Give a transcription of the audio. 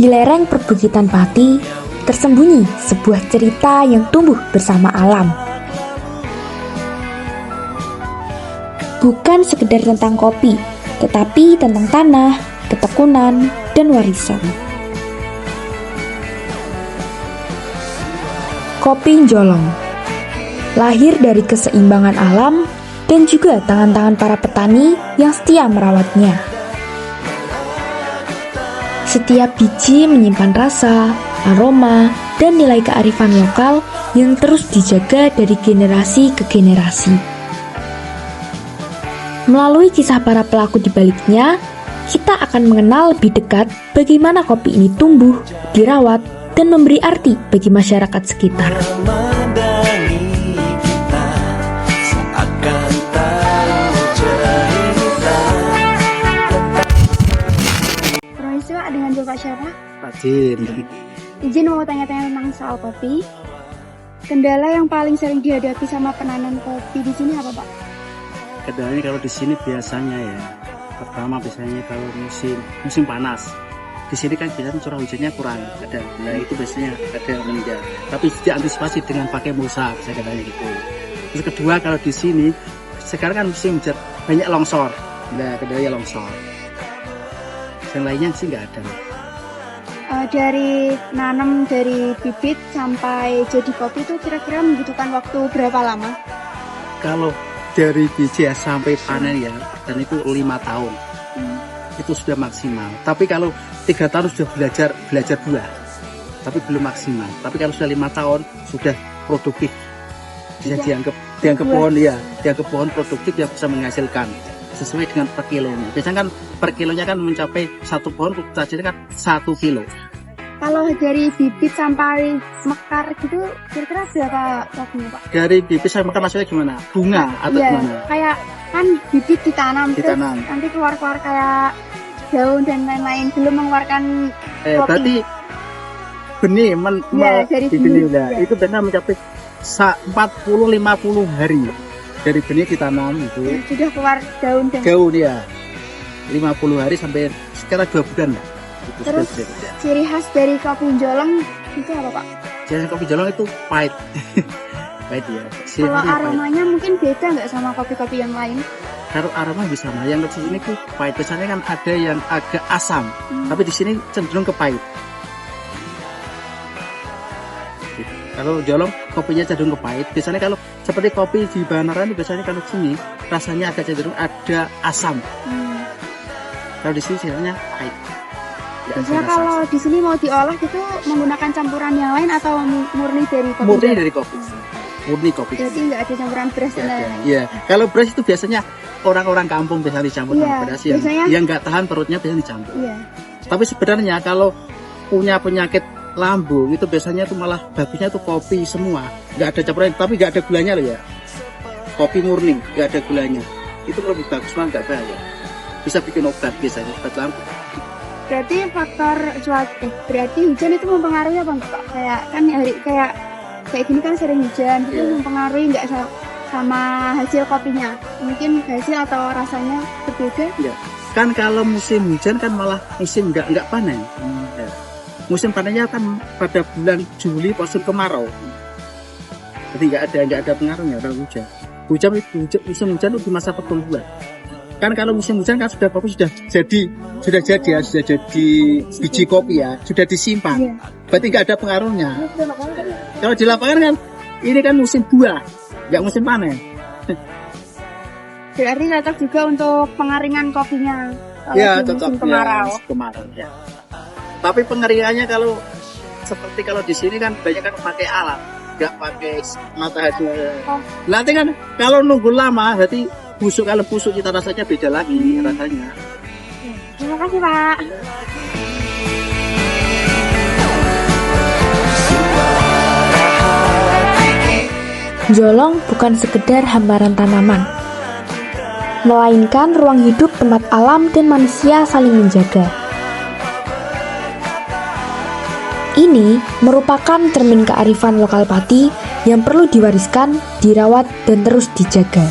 Di lereng perbukitan Pati, tersembunyi sebuah cerita yang tumbuh bersama alam. Bukan sekedar tentang kopi, tetapi tentang tanah, ketekunan, dan warisan. Kopi Njolong lahir dari keseimbangan alam dan juga tangan-tangan para petani yang setia merawatnya. Setiap biji menyimpan rasa, aroma, dan nilai kearifan lokal yang terus dijaga dari generasi ke generasi. Melalui kisah para pelaku di baliknya, kita akan mengenal lebih dekat bagaimana kopi ini tumbuh, dirawat, dan memberi arti bagi masyarakat sekitar. Dengan Bapak siapa? Pak Jin. Izin mau tanya-tanya tentang soal kopi. Kendala yang paling sering dihadapi sama penanam kopi di sini apa, Pak? Kendalanya kalau di sini biasanya ya, pertama biasanya kalau musim panas. Di sini kan biasanya curah hujannya kurang ada. Nah itu biasanya ada meninggal. Tapi diantisipasi dengan pakai mulsa, saya katanya gitu. Terus kedua kalau di sini sekarang kan musim hujan banyak longsor. Nah kendalanya longsor. Yang lainnya sih nggak ada. Dari nanam dari bibit sampai jadi kopi itu kira-kira membutuhkan waktu berapa lama? Kalau dari biji ya sampai panen ya, dan itu 5 tahun. Itu sudah maksimal. Tapi kalau 3 tahun sudah belajar buah, tapi belum maksimal. Tapi kalau sudah 5 tahun sudah produktif, bisa dianggap pohon ya, dianggap pohon produktif yang bisa menghasilkan sesuai dengan per kilonya. Biasanya kan per kilonya kan mencapai satu pohon saja kan 1 kilo. Kalau dari bibit sampai mekar gitu kira-kira berapa waktunya, Pak? Dari bibit sampai mekar maksudnya gimana? Bunga atau gimana? Kayak kan bibit ditanam. Terus nanti keluar kayak daun dan lain-lain, belum mengeluarkan kopi. Berarti benih dari benih itu benar mencapai 40-50 hari. Dari benih ditanam itu sudah keluar daun ya 50 hari sampai sekitar 2 bulan lah. Itu terus ciri khas dari kopi Njolong itu apa, Pak? Ciri kopi Njolong itu pahit. Pahit ya. Kalau aromanya mungkin beda nggak sama kopi-kopi yang lain? Kalau aroma bisa sama. Yang di sini tuh pahit. Biasanya kan ada yang agak asam, tapi di sini cenderung ke pahit. Kalau Njolong kopinya cenderung ke pahit. Biasanya kalau seperti kopi di Banaran biasanya kalau sini rasanya agak cenderung ada asam. Kalau di sini rasanya pahit. Biasanya kalau di sini mau diolah itu menggunakan campuran yang lain atau murni dari kopi? Murni dari kopi. Murni kopi. Jadi nggak ada campuran beras dan lain-lain. Iya. Kalau beras itu biasanya orang-orang kampung biasanya dicampur dengan beras yang nggak tahan perutnya biasanya dicampur. Iya. Tapi sebenarnya kalau punya penyakit lambung itu biasanya tuh malah bagusnya tuh kopi semua, nggak ada campuran, tapi nggak ada gulanya loh ya. Kopi murni nggak ada gulanya, itu lebih bagus, malah nggak bahaya, bisa bikin obat biasanya, obat lambung. Berarti faktor cuaca, berarti hujan itu mempengaruhi apa enggak, Pak? Kayak gini kan sering hujan, itu mempengaruhi nggak sama hasil kopinya? Mungkin hasil atau rasanya berbeda? Ya. Kan kalau musim hujan kan malah musim nggak panen. Ya. Musim panennya kan pada bulan Juli musim kemarau. Jadi nggak ada pengaruhnya kalau hujan. Musim hujan itu di masa pertumbuhan. Kan kalau musim hujan kan kopi sudah jadi biji kopi ya, sudah disimpan. Iya. Berarti nggak ada pengaruhnya. Kalau di lapangan kan ini kan musim buah, nggak musim panen. Berarti cocok juga untuk pengeringan kopinya. Ya, cocok musim kemarau. Ya, kemarau ya. Tapi pengeringannya kalau seperti kalau di sini kan banyak kan pakai alat, nggak pakai matahari. Nanti kan kalau nunggu lama, berarti kalau busuk kita rasanya beda lagi rasanya. Terima kasih, Pak. Njolong bukan sekedar hamparan tanaman, melainkan ruang hidup tempat alam dan manusia saling menjaga. Ini merupakan cermin kearifan lokal Pati yang perlu diwariskan, dirawat, dan terus dijaga.